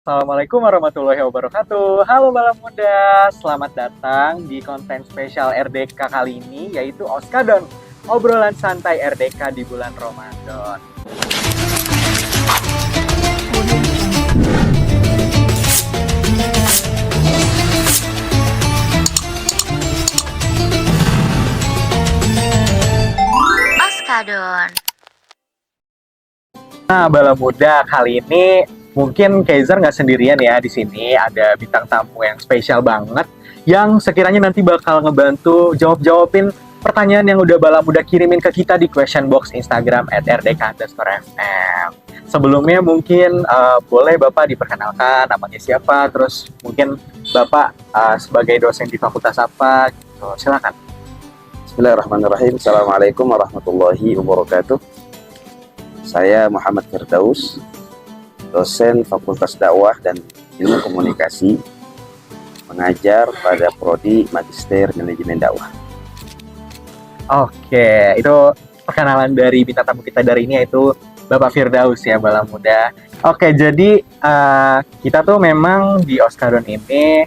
Assalamualaikum warahmatullahi wabarakatuh. Halo Malam Muda, selamat datang di konten spesial RDK kali ini, yaitu Oskadon, obrolan santai RDK di bulan Ramadan. Oskadon. Nah, Bala Muda, kali ini mungkin Kaiser nggak sendirian ya di sini. Ada bintang tamu yang spesial banget, yang sekiranya nanti bakal ngebantu jawab-jawabin pertanyaan yang udah Bala Muda kirimin ke kita di question box Instagram @rdk_fm. Sebelumnya mungkin boleh Bapak diperkenalkan namanya siapa, terus mungkin Bapak sebagai dosen di fakultas apa, gitu. Silakan. Bismillahirrahmanirrahim. Assalamualaikum warahmatullahi wabarakatuh. Saya Muhammad Firdaus, dosen Fakultas Dakwah dan Ilmu Komunikasi, mengajar pada Prodi Magister Manajemen Dakwah. Oke, itu perkenalan dari bintang tamu kita dari ini, yaitu Bapak Firdaus ya, Bala Muda. Oke, jadi kita tuh memang di Oskadon ini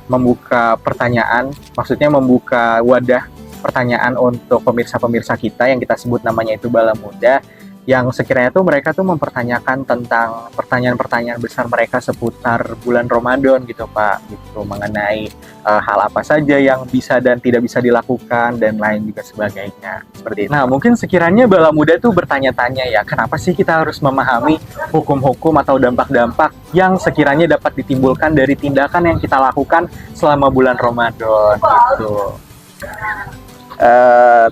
membuka pertanyaan, maksudnya membuka wadah pertanyaan untuk pemirsa-pemirsa kita yang kita sebut namanya itu Bala Muda, yang sekiranya tuh mereka tuh mempertanyakan tentang pertanyaan-pertanyaan besar mereka seputar bulan Ramadan gitu Pak, gitu, mengenai hal apa saja yang bisa dan tidak bisa dilakukan dan lain juga sebagainya, seperti itu. Nah, mungkin sekiranya Bala Muda tuh bertanya-tanya ya, kenapa sih kita harus memahami hukum-hukum atau dampak-dampak yang sekiranya dapat ditimbulkan dari tindakan yang kita lakukan selama bulan Ramadan gitu.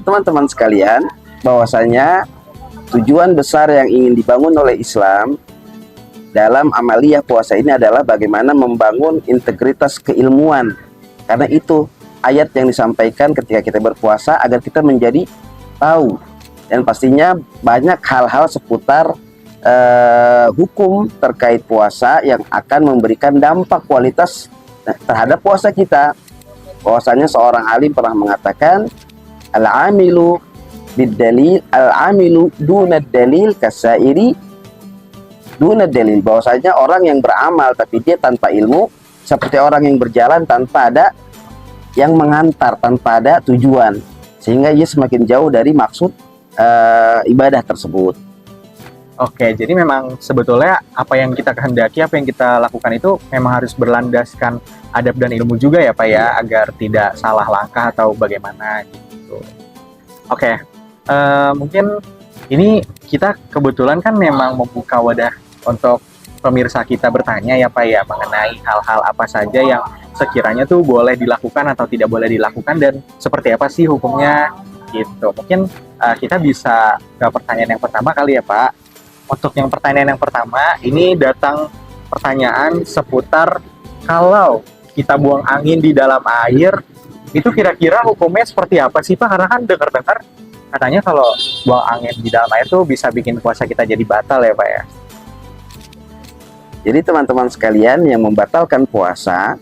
Teman-teman sekalian, bahwasanya tujuan besar yang ingin dibangun oleh Islam dalam amaliyah puasa ini adalah bagaimana membangun integritas keilmuan. Karena itu ayat yang disampaikan ketika kita berpuasa agar kita menjadi tahu, dan pastinya banyak hal-hal seputar hukum terkait puasa yang akan memberikan dampak kualitas terhadap puasa kita. Bahwasanya seorang alim pernah mengatakan, al-amilu bid-dalil, al-amilu dunad dalil kasairi dunad dalil. Bahwasanya orang yang beramal tapi dia tanpa ilmu seperti orang yang berjalan tanpa ada yang mengantar, tanpa ada tujuan, sehingga ia semakin jauh dari maksud ibadah tersebut. Oke, jadi memang sebetulnya apa yang kita kehendaki, apa yang kita lakukan itu memang harus berlandaskan adab dan ilmu juga ya Pak ya, agar tidak salah langkah atau bagaimana gitu. Oke, mungkin ini kita kebetulan kan memang membuka wadah untuk pemirsa kita bertanya ya Pak ya, mengenai hal-hal apa saja yang sekiranya tuh boleh dilakukan atau tidak boleh dilakukan, dan seperti apa sih hukumnya gitu. Mungkin kita bisa ke pertanyaan yang pertama kali ya Pak. Untuk yang pertanyaan yang pertama, ini datang pertanyaan seputar kalau kita buang angin di dalam air, itu kira-kira hukumnya seperti apa sih Pak? Karena kan dengar-dengar katanya kalau buang angin di dalam air tuh bisa bikin puasa kita jadi batal ya Pak ya? Jadi teman-teman sekalian, yang membatalkan puasa,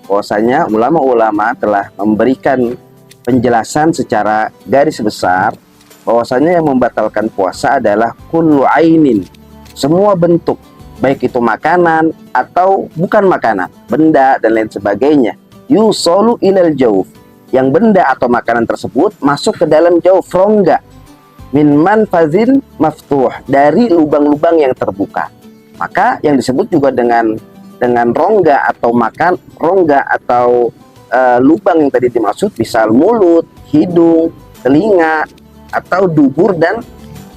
bahwasanya ulama-ulama telah memberikan penjelasan secara garis besar, bahwasanya yang membatalkan puasa adalah kullu ainin, semua bentuk, baik itu makanan atau bukan makanan, benda dan lain sebagainya, yusolu ilal jauf, yang benda atau makanan tersebut masuk ke dalam jauf, rongga, min manfazin maftuh, dari lubang-lubang yang terbuka. Maka yang disebut juga dengan rongga atau rongga atau lubang yang tadi dimaksud bisa mulut, hidung, telinga, atau dubur dan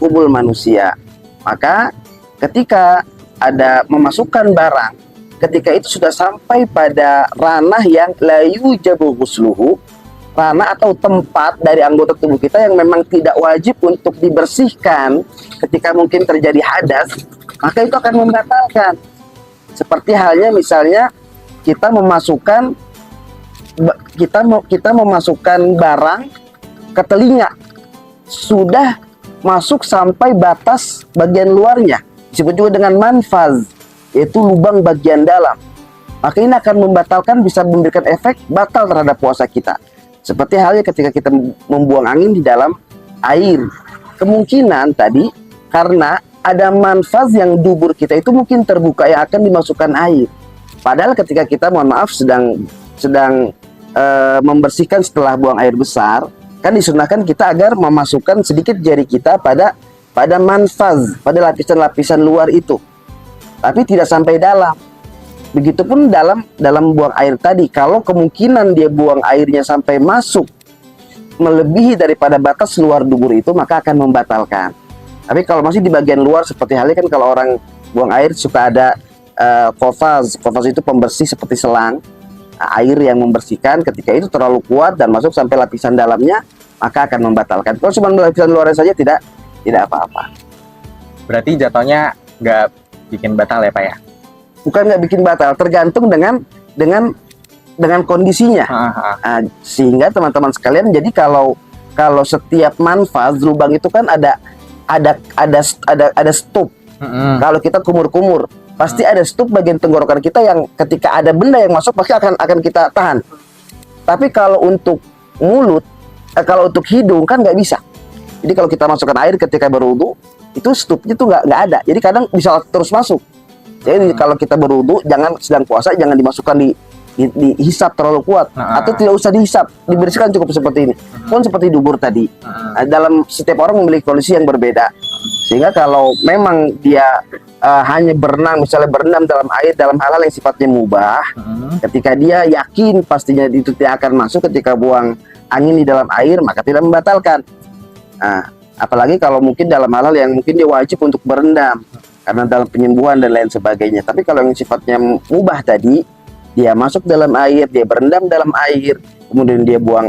kubul manusia. Maka ketika ada memasukkan barang, ketika itu sudah sampai pada ranah yang layu jabu ghusluhu, ranah atau tempat dari anggota tubuh kita yang memang tidak wajib untuk dibersihkan ketika mungkin terjadi hadas, maka itu akan membatalkan. Seperti halnya misalnya kita memasukkan barang ke telinga, sudah masuk sampai batas bagian luarnya, disebut juga dengan manfaz, yaitu lubang bagian dalam, maka ini akan membatalkan, bisa memberikan efek batal terhadap puasa kita. Seperti halnya ketika kita membuang angin di dalam air, kemungkinan tadi karena ada manfaz yang dubur kita itu mungkin terbuka yang akan dimasukkan air. Padahal ketika kita mohon maaf sedang membersihkan setelah buang air besar, kan disunahkan kita agar memasukkan sedikit jari kita pada manfaz, pada lapisan-lapisan luar itu, tapi tidak sampai dalam. Begitupun dalam buang air tadi, kalau kemungkinan dia buang airnya sampai masuk melebihi daripada batas luar dubur itu, maka akan membatalkan. Tapi kalau masih di bagian luar, seperti halnya kan kalau orang buang air suka ada qafaz itu pembersih seperti selang, air yang membersihkan. Ketika itu terlalu kuat dan masuk sampai lapisan dalamnya, maka akan membatalkan. Kalau cuma lapisan luarnya saja tidak apa-apa. Berarti jatuhnya nggak bikin batal ya Pak ya? Bukan nggak bikin batal, tergantung dengan kondisinya. Sehingga teman-teman sekalian, jadi kalau setiap manfaz lubang itu kan ada stup. Kalau kita kumur-kumur, pasti ada stup bagian tenggorokan kita yang ketika ada benda yang masuk pasti akan kita tahan. Tapi kalau untuk mulut, kalau untuk hidung kan nggak bisa. Jadi kalau kita masukkan air ketika berwudu, itu stupnya tuh nggak ada. Jadi kadang bisa terus masuk. Jadi kalau kita berwudu, jangan sedang puasa, jangan dimasukkan dihisap terlalu kuat, atau tidak usah dihisap, dibersihkan cukup seperti ini. Pun seperti dubur tadi. Dalam setiap orang memiliki kondisi yang berbeda. Sehingga kalau memang dia hanya misalnya berendam dalam air dalam hal-hal yang sifatnya mubah, ketika dia yakin pastinya itu tidak akan masuk ketika buang angin di dalam air, maka tidak membatalkan. Apalagi kalau mungkin dalam hal-hal yang mungkin dia wajib untuk berendam karena dalam penyembuhan dan lain sebagainya. Tapi kalau yang sifatnya mubah tadi, dia masuk dalam air, dia berendam dalam air, kemudian dia buang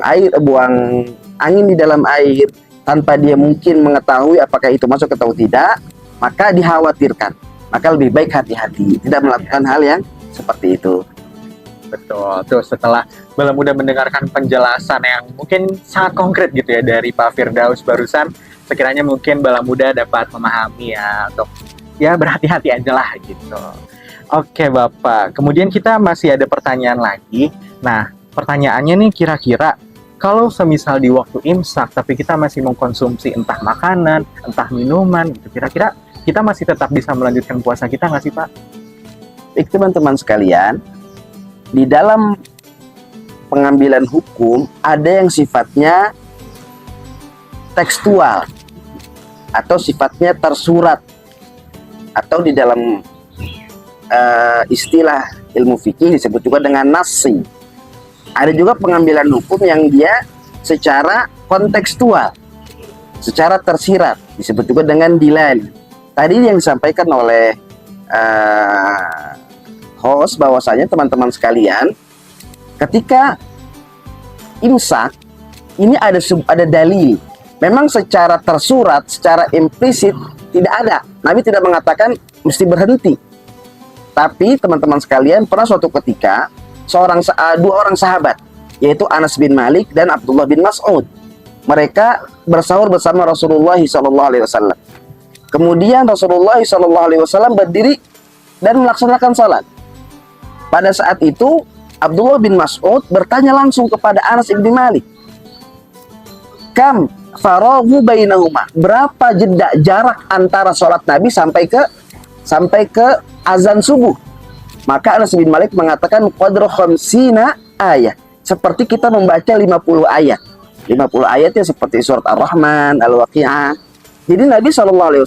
angin di dalam air tanpa dia mungkin mengetahui apakah itu masuk atau tidak, maka dikhawatirkan. Maka lebih baik hati-hati, tidak melakukan hal yang seperti itu. Betul. Tuh setelah Bala Muda mendengarkan penjelasan yang mungkin sangat konkret gitu ya dari Pak Firdaus barusan, sekiranya mungkin Bala Muda dapat memahami ya, untuk ya berhati-hati aja lah gitu. Oke Bapak, kemudian kita masih ada pertanyaan lagi. Nah, pertanyaannya nih, kira-kira kalau semisal di waktu imsak tapi kita masih mengkonsumsi entah makanan, entah minuman, gitu, kira-kira kita masih tetap bisa melanjutkan puasa kita nggak sih Pak? Baik teman-teman sekalian, di dalam pengambilan hukum ada yang sifatnya tekstual atau sifatnya tersurat, atau di dalam istilah ilmu fikih disebut juga dengan nasi. Ada juga pengambilan hukum yang dia secara kontekstual, secara tersirat, disebut juga dengan dilal. Tadi yang disampaikan oleh host bahwasanya teman-teman sekalian, ketika imsak ini ada dalil. Memang secara tersurat, secara implisit tidak ada. Nabi tidak mengatakan mesti berhenti. Tapi teman-teman sekalian, pernah suatu ketika dua orang sahabat, yaitu Anas bin Malik dan Abdullah bin Mas'ud, mereka bersahur bersama Rasulullah SAW. Kemudian Rasulullah SAW berdiri dan melaksanakan salat. Pada saat itu Abdullah bin Mas'ud bertanya langsung kepada Anas bin Malik, kam faraghu bainahuma, berapa jeda jarak antara sholat Nabi sampai ke azan subuh? Maka Anas bin Malik mengatakan qadru khamsina ayat, seperti kita membaca 50 ayat. 50 ayatnya seperti surat Ar-Rahman, Al-Waqi'ah. Jadi Nabi SAW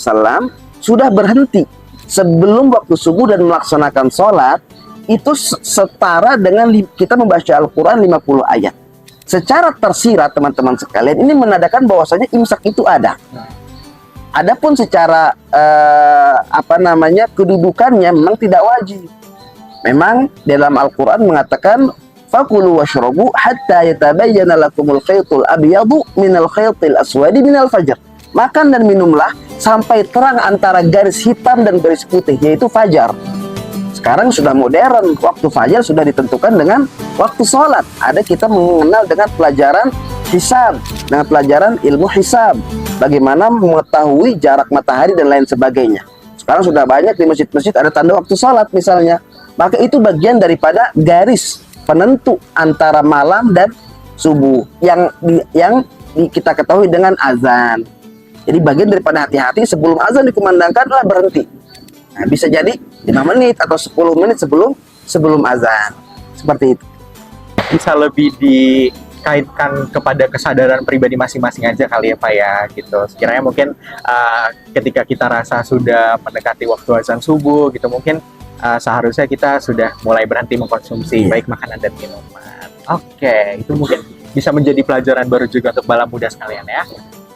sudah berhenti sebelum waktu subuh dan melaksanakan sholat. Itu setara dengan kita membaca Al-Quran 50 ayat. Secara tersirat teman-teman sekalian, ini menandakan bahwasanya imsak itu ada. Adapun secara kedudukannya memang tidak wajib. Memang dalam Al-Quran mengatakan fakulu washrabu hatta yatabayyana lakumul khaytul abyadu minal khaytil aswadi minal fajr. Makan dan minumlah sampai terang antara garis hitam dan garis putih, yaitu fajar. Sekarang sudah modern, waktu fajar sudah ditentukan dengan waktu sholat. Ada kita mengenal dengan pelajaran hisab, dengan pelajaran ilmu hisab, bagaimana mengetahui jarak matahari dan lain sebagainya. Sekarang sudah banyak di masjid-masjid ada tanda waktu sholat misalnya. Maka itu bagian daripada garis penentu antara malam dan subuh yang kita ketahui dengan azan. Jadi bagian daripada hati-hati sebelum azan dikumandangkan lah berhenti. Nah, bisa jadi 5 menit atau 10 menit sebelum azan. Seperti itu. Bisa lebih dikaitkan kepada kesadaran pribadi masing-masing aja kali ya Pak ya gitu. Sekiranya mungkin ketika kita rasa sudah mendekati waktu azan subuh gitu, mungkin seharusnya kita sudah mulai berhenti mengkonsumsi baik makanan dan minuman. Oke, itu mungkin bisa menjadi pelajaran baru juga untuk bala muda sekalian ya.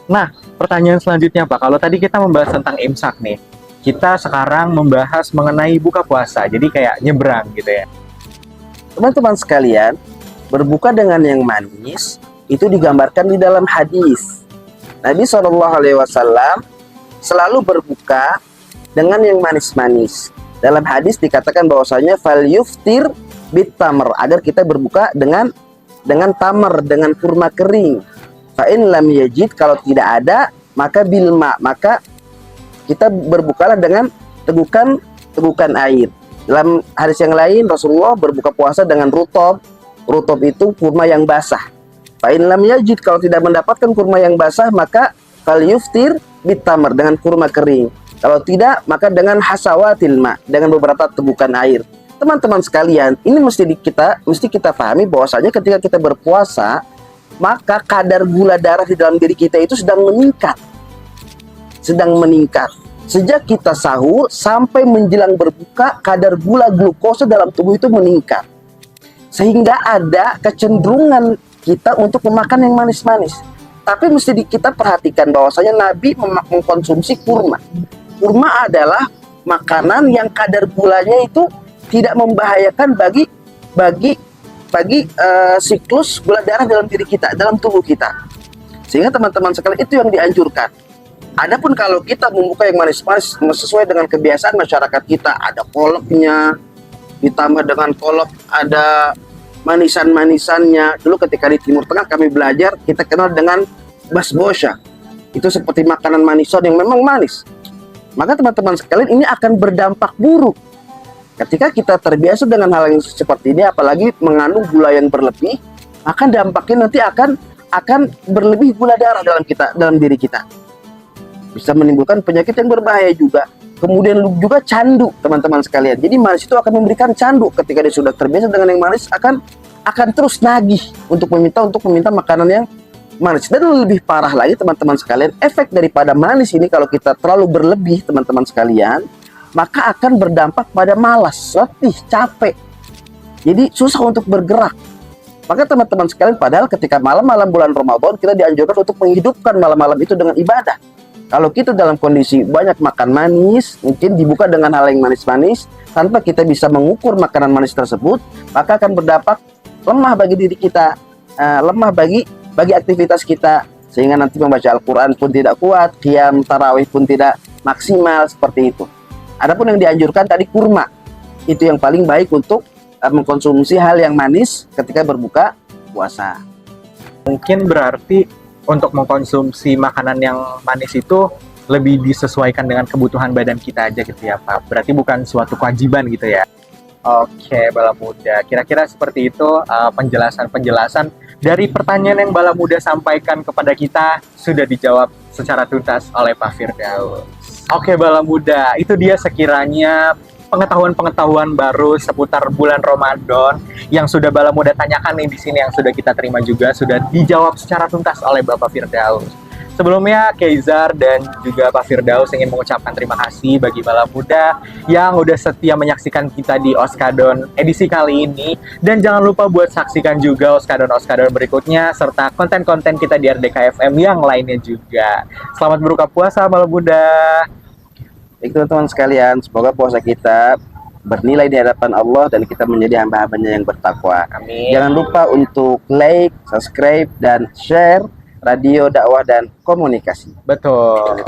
Nah, pertanyaan selanjutnya Pak, kalau tadi kita membahas tentang imsak nih, kita sekarang membahas mengenai buka puasa, jadi kayak nyebrang gitu ya. Teman-teman sekalian, berbuka dengan yang manis itu digambarkan di dalam hadis. Nabi SAW selalu berbuka dengan yang manis-manis. Dalam hadis dikatakan bahwasanya fal yuftir bit tamr, agar kita berbuka dengan tamar, dengan kurma kering. Fa in lam yajid, kalau tidak ada maka bilma, maka kita berbukalah dengan tegukan air. Dalam hadis yang lain Rasulullah berbuka puasa dengan rutob. Rutob itu kurma yang basah. Fa in lam yajid, kalau tidak mendapatkan kurma yang basah maka fal yuftir bit tamr, dengan kurma kering. Kalau tidak, maka dengan hasawatil ma, dengan beberapa tegukan air. Teman-teman sekalian, ini mesti kita pahami bahwasanya ketika kita berpuasa, maka kadar gula darah di dalam diri kita itu sedang meningkat. Sejak kita sahur sampai menjelang berbuka, kadar gula glukosa dalam tubuh itu meningkat. Sehingga ada kecenderungan kita untuk memakan yang manis-manis. Tapi mesti kita perhatikan bahwasanya Nabi mengkonsumsi kurma. Kurma adalah makanan yang kadar gulanya itu tidak membahayakan bagi siklus gula darah dalam diri kita, dalam tubuh kita. Sehingga teman-teman sekalian itu yang dianjurkan. Adapun kalau kita membuka yang manis-manis sesuai dengan kebiasaan masyarakat kita, ada kolaknya, ditambah dengan kolak ada manisan-manisannya. Dulu ketika di Timur Tengah kami belajar, kita kenal dengan basbosha. Itu seperti makanan manison yang memang manis. Maka teman-teman sekalian, ini akan berdampak buruk. Ketika kita terbiasa dengan hal yang seperti ini, apalagi mengandung gula yang berlebih, maka dampaknya nanti akan berlebih gula darah dalam diri kita. Bisa menimbulkan penyakit yang berbahaya juga. Kemudian juga candu, teman-teman sekalian. Jadi manis itu akan memberikan candu. Ketika dia sudah terbiasa dengan yang manis, akan terus nagih untuk meminta makanan yang manis. Dan lebih parah lagi teman-teman sekalian, efek daripada manis ini kalau kita terlalu berlebih teman-teman sekalian, maka akan berdampak pada malas, letih, capek. Jadi susah untuk bergerak. Maka teman-teman sekalian, padahal ketika malam-malam bulan Ramadan kita dianjurkan untuk menghidupkan malam-malam itu dengan ibadah. Kalau kita dalam kondisi banyak makan manis, mungkin dibuka dengan hal yang manis-manis, tanpa kita bisa mengukur makanan manis tersebut, maka akan berdampak lemah bagi diri kita, lemah bagi aktivitas kita, sehingga nanti membaca Al-Quran pun tidak kuat, qiyam tarawih pun tidak maksimal, seperti itu. Adapun yang dianjurkan tadi kurma, itu yang paling baik untuk mengkonsumsi hal yang manis ketika berbuka puasa. Mungkin berarti untuk mengkonsumsi makanan yang manis itu lebih disesuaikan dengan kebutuhan badan kita aja gitu ya Pak. Berarti bukan suatu kewajiban gitu ya. Oke, Bala Muda. Kira-kira seperti itu penjelasan-penjelasan dari pertanyaan yang Bala Muda sampaikan kepada kita sudah dijawab secara tuntas oleh Pak Firdaus. Oke, Bala Muda. Itu dia sekiranya pengetahuan-pengetahuan baru seputar bulan Ramadan yang sudah Bala Muda tanyakan nih di sini, yang sudah kita terima juga sudah dijawab secara tuntas oleh Bapak Firdaus. Sebelumnya Keizar dan juga Pak Firdaus ingin mengucapkan terima kasih bagi Bala Muda yang udah setia menyaksikan kita di Oskadon edisi kali ini, dan jangan lupa buat saksikan juga Oskadon berikutnya serta konten-konten kita di RDK FM yang lainnya juga. Selamat berbuka puasa Bala Muda. Baik teman-teman sekalian, semoga puasa kita bernilai di hadapan Allah dan kita menjadi hamba-hambanya yang bertakwa. Amin. Jangan lupa untuk like, subscribe, dan share Radio Dakwah dan Komunikasi. Betul.